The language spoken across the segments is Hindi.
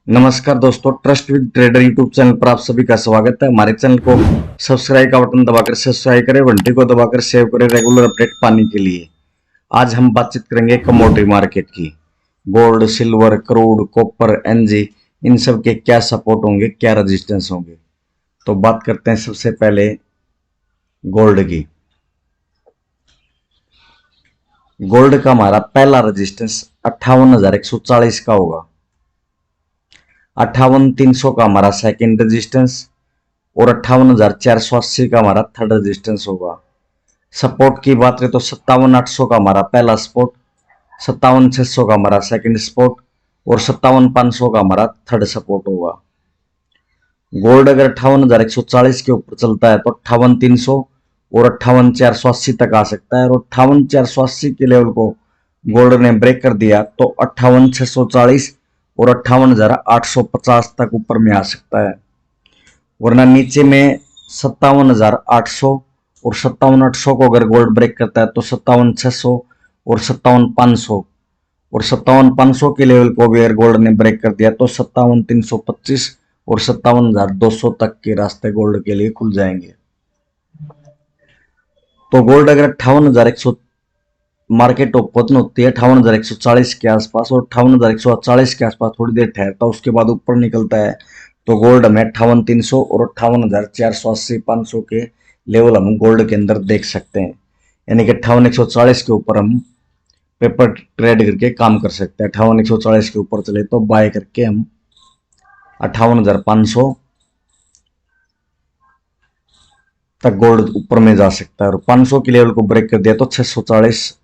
नमस्कार दोस्तों, trust with trader YouTube channel पर आप सभी का स्वागत है। हमारे चैनल को सब्सक्राइब का बटन दबाकर सब्सक्राइब करें, घंटी को दबाकर सेव करें रेगुलर अपडेट पाने के लिए। आज हम बातचीत करेंगे कमोडिटी मार्केट की। Gold, silver, crude, copper, NG, इन सब के क्या सपोर्ट होंगे, क्या रजिस्टेंस होंगे। तो बात करते हैं सबसे पहले गोल्ड की। गोल्ड का हमारा पहला रजिस्टेंस 58,140 का होगा। 58,300 का हमारा सेकंड रेजिस्टेंस और 58,480 का हमारा थर्ड रेजिस्टेंस होगा। सपोर्ट की बात करें तो 57,800 का हमारा पहला सपोर्ट, 57,600 का हमारा सेकंड सपोर्ट और 57,500 का हमारा थर्ड सपोर्ट होगा। गोल्ड अगर 58,140 के ऊपर चलता है तो 58,300 और 58,480 तक आ सकता है, और 58,480 के लेवल को गोल्ड ने ब्रेक कर दिया तो 58,640 और 58,850 तक ऊपर में आ सकता है। वरना नीचे में 57,800 और 57,800 को अगर गोल्ड ब्रेक करता है तो 57,600 और 57,500 और 57,500 के लेवल को भी अगर गोल्ड ने ब्रेक कर दिया तो 57,325 और 57,200 तक के रास्ते गोल्ड के लिए खुल जाएंगे। तो गोल्ड अगर 58,100 मार्केट ओपन होती है 58,140 के आसपास और 58,140 के आसपास थोड़ी देर ठहरता है, उसके बाद ऊपर निकलता है, तो गोल्ड हमें 58,300 और 58,480 500 के लेवल हम गोल्ड के अंदर देख सकते हैं। यानी कि 58,140 के ऊपर हम पेपर ट्रेड करके काम कर सकते हैं। 58,140 के ऊपर चले तो बाय करके हम 58,500 तक गोल्ड ऊपर में जा सकता है, और 500 के लेवल को ब्रेक कर दिया तो 640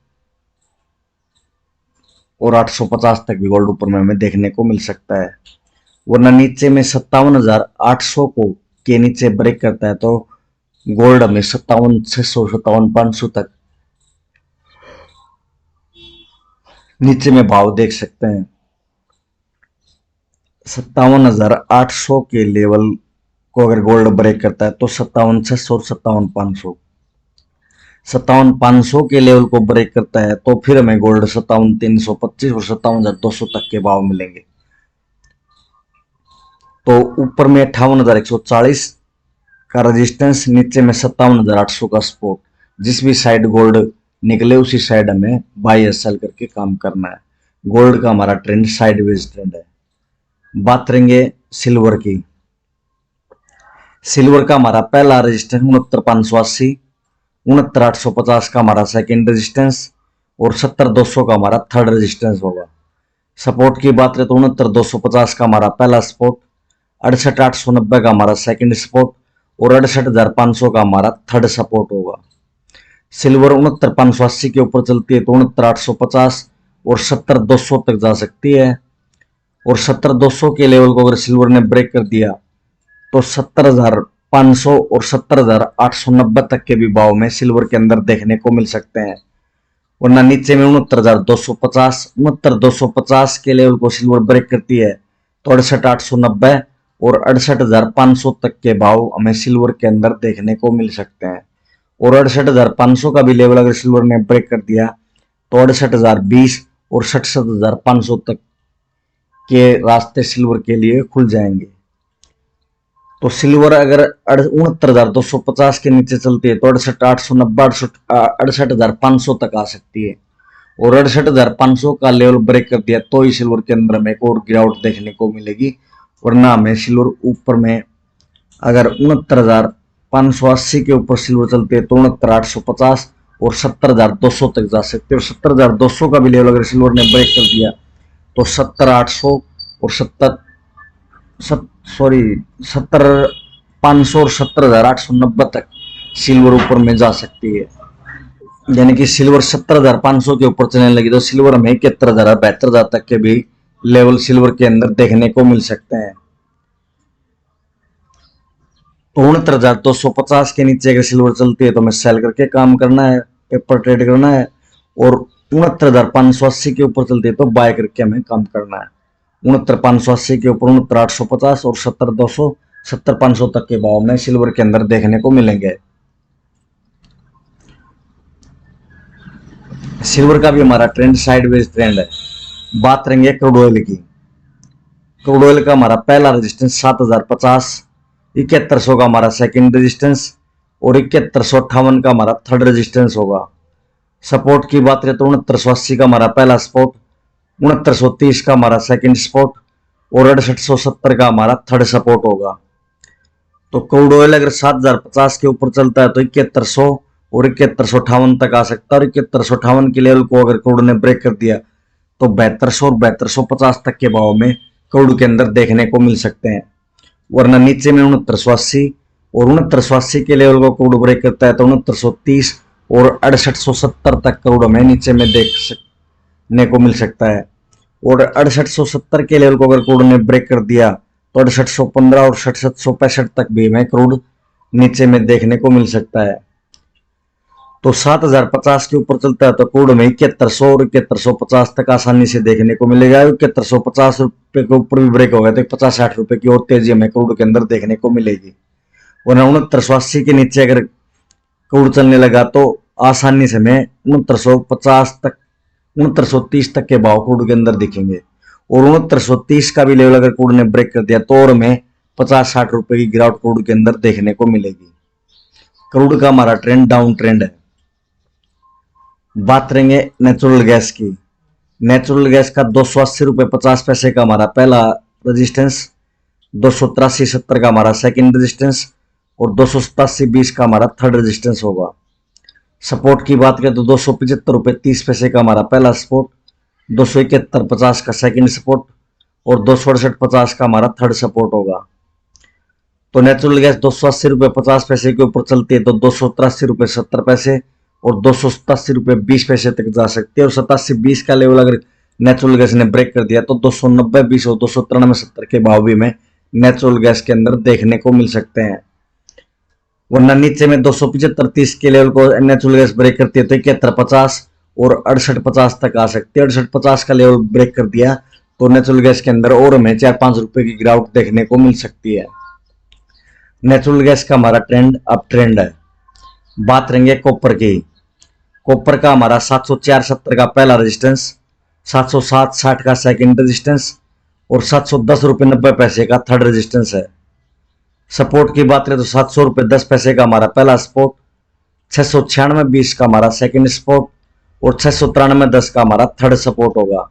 और 850 तक भी गोल्ड ऊपर में हमें देखने को मिल सकता है। वरना नीचे में 57,800 को के नीचे ब्रेक करता है तो गोल्ड हमें 57,600 57,500 तक नीचे में भाव देख सकते हैं। 57,800 के लेवल को अगर गोल्ड ब्रेक करता है तो 57,600 और 57,500, 57,500 के लेवल को ब्रेक करता है तो फिर हमें गोल्ड 57,325 और 57,200 तक के भाव मिलेंगे। तो ऊपर में 58,140 का रेजिस्टेंस, नीचे में 57,800 का सपोर्ट। जिस भी साइड गोल्ड निकले उसी साइड हमें बाय सेल करके काम करना है। गोल्ड का हमारा ट्रेंड साइडवेज ट्रेंड है। बात करेंगे सिल्वर की। सिल्वर का हमारा पहला रेजिस्टेंस 69,580, 69,850 का हमारा सेकेंड रेजिस्टेंस और 70,200 का हमारा थर्ड रेजिस्टेंस होगा। सपोर्ट की बात करें तो 69,250 का हमारा पहला सपोर्ट, 68,890 का हमारा सेकंड सपोर्ट और 68,500 का हमारा थर्ड सपोर्ट होगा। सिल्वर 69,580 के ऊपर चलती है तो 69,850 और 70,200 तक जा सकती है, और 70,200 के लेवल को अगर सिल्वर ने ब्रेक कर दिया तो 70,500 और 70,890 तक के भी भाव में सिल्वर के अंदर देखने को मिल सकते हैं। वरना नीचे में 69,250 के लेवल को सिल्वर ब्रेक करती है तो 68,890 और 68,500 तक के भाव हमें सिल्वर के अंदर देखने को मिल सकते हैं। और 68,500 का भी लेवल अगर सिल्वर ने ब्रेक कर दिया तो 68,020 और 67,500 तक के रास्ते सिल्वर के लिए खुल जाएंगे। तो सिल्वर अगर 69,250 के नीचे चलती है तो 68,890 68,500 तक आ सकती है, और 68,500 का लेवल ब्रेक कर दिया तो ही सिल्वर के अंदर हमें एक और गिरावट देखने को मिलेगी। वरना हमें सिल्वर ऊपर में अगर 69,580 के ऊपर सिल्वर चलती है तो 69,850 और 70,200 तक जा सकते हैं, और 70,200 का भी लेवल अगर सिल्वर ने ब्रेक कर दिया तो 70,800 और 70,500 और 70,890 तक सिल्वर ऊपर में जा सकती है। यानी कि सिल्वर 70,500 के ऊपर चलने लगी तो सिल्वर हमें 71,000 72,000 तक के भी लेवल सिल्वर के अंदर देखने को मिल सकते हैं। तो 69,250 के नीचे अगर सिल्वर चलती है तो हमें सेल करके काम करना है, पेपर ट्रेड करना है, और 69,580 के ऊपर चलती है तो बाय करके हमें काम करना है। 69,580 के ऊपर 69,850 और 70,200 70,500 तक के भाव में सिल्वर के अंदर देखने को मिलेंगे। सिल्वर का भी हमारा ट्रेंड साइडवेज ट्रेंड है। बात करेंगे क्रूड ऑयल की। क्रूड ऑयल का हमारा पहला रेजिस्टेंस 7050, 7100 का हमारा सेकंड रेजिस्टेंस और 7158 का हमारा थर्ड रेजिस्टेंस होगा। सपोर्ट की बात करें तो 6980 का हमारा पहला स्पॉट, 6930 का हमारा सेकंड स्पॉट और 6870 का हमारा थर्ड सपोर्ट होगा। तो क्रूड ऑयल अगर 7050 के ऊपर चलता है तो 7100 और 7158 तक आ सकता है, और 7158 के लेवल को अगर क्रूड ने ब्रेक कर दिया तो 7200 और 7250 तक के भाव में क्रूड के अंदर देखने को मिल सकते हैं। वरना नीचे में 6980 और 6980 के लेवल को क्रूड ब्रेक करता है तो 6930 और 6870 तक क्रूड हमें नीचे में देखने को मिल सकता है। और 6870 के लेवल को अगर क्रूड ने ब्रेक कर दिया तो 6815 और 6765 तक भी हमें क्रूड नीचे में देखने को मिल सकता है। तो 7050 के ऊपर चलता है तो क्रूड में 7100 और 7150 तक आसानी से देखने को मिलेगा। 7150 रुपए के ऊपर भी ब्रेक होगा तो 50-60 रुपए की और तेजी हमें क्रूड के अंदर देखने को मिलेगी। वरना 6980 के नीचे अगर क्रूड चलने लगा तो आसानी से हमें 6950 तक 6930 तक के भाव क्रूड के अंदर दिखेंगे। और 6930 का भी लेवल अगर क्रूड ने ब्रेक कर दिया तो और हमें 50-60 रुपए की गिरावट क्रूड के अंदर देखने को मिलेगी। क्रूड का हमारा ट्रेंड डाउन ट्रेंड है। बात करेंगे नेचुरल गैस की। नेचुरल गैस का 280 रुपये 50 पैसे का हमारा पहला रेजिस्टेंस, 283.70 का हमारा सेकंड रेजिस्टेंस और 287.20 का हमारा थर्ड रेजिस्टेंस होगा। सपोर्ट की बात करें तो 275 रुपये 30 पैसे का हमारा पहला सपोर्ट, 271.50 का सेकंड सपोर्ट और 268.50 का हमारा थर्ड सपोर्ट होगा। तो नेचुरल गैस 280 रुपये 50 पैसे के ऊपर चलती है तो 283 रुपये 70 पैसे और 287 रुपये 20 पैसे तक जा सकती है। और 87.20 का लेवल अगर नेचुरल गैस ने ब्रेक कर दिया तो 290.20 और 293.70 के भाव भी में नेचुरल गैस के अंदर देखने को मिल सकते हैं। वरना नीचे में 275.30 के लेवल को नेचुरल गैस ब्रेक करती है तो 71.50 और 68.50 तक आ सकती है। 68.50 का लेवल ब्रेक कर दिया तो नेचुरल गैस के अंदर और हमें 4-5 रुपए की गिरावट देखने को मिल सकती है। नेचुरल गैस का हमारा ट्रेंड अप ट्रेंड है। बात करेंगे कॉपर की। कॉपर का हमारा 704.70 का पहला रेजिस्टेंस, 707.60 का सेकंड रेजिस्टेंस और 710 रुपये 90 पैसे का थर्ड रेजिस्टेंस है। सपोर्ट की बात करें तो 700 रुपये 10 पैसे का हमारा पहला सपोर्ट, 696.20 का हमारा सेकंड सपोर्ट और 693.10 का हमारा थर्ड सपोर्ट होगा।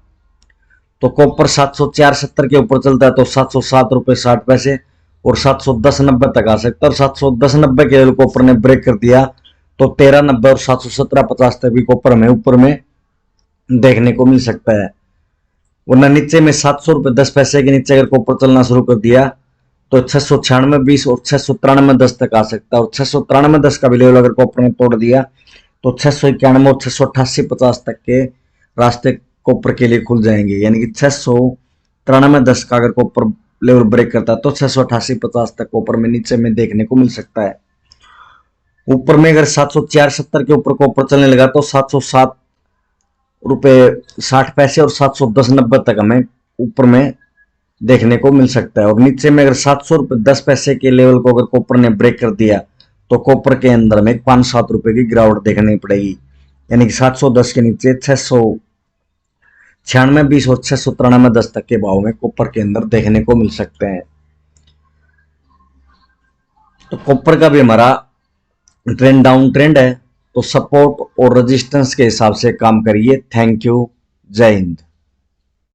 तो कॉपर 704.70 के ऊपर चलता है तो 707 रुपये 60 पैसे और 710.90 तक आ सकता है। और 710.90 के लेवल कॉपर ने ब्रेक कर दिया तो 1390 और 717.50 तक भी कॉपर में ऊपर में देखने को मिल सकता है। वरना नीचे में 700 रुपये 10 पैसे के नीचे अगर कॉपर चलना शुरू कर दिया तो 696.20 और 693.10 तक आ सकता है। और 693.10 का भी लेवल अगर कॉपर ने तोड़ दिया तो 691 और 688.50 तक के रास्ते कॉपर के लिए खुल जाएंगे। यानी कि 693.10 का अगर कॉपर लेवल ब्रेक करता है तो 688.50 तक कॉपर में नीचे में देखने को मिल सकता है। ऊपर में अगर 704.70 के ऊपर कॉपर चलने लगा तो 707 रुपये 60 पैसे और 710.90 तक हमें ऊपर में देखने को मिल सकता है। और नीचे में अगर 700 रुपये 10 पैसे के लेवल को अगर कॉपर ने ब्रेक कर दिया तो कॉपर के अंदर में 5-7 रुपए की गिरावट देखनी पड़ेगी। यानी कि 710 के नीचे 696.20 और 693.10 तक के भाव में कॉपर के अंदर देखने को मिल सकते हैं। तो कॉपर का भी हमारा ट्रेंड डाउन ट्रेंड है। तो सपोर्ट और रेजिस्टेंस के हिसाब से काम करिए। Thank you. जय हिंद।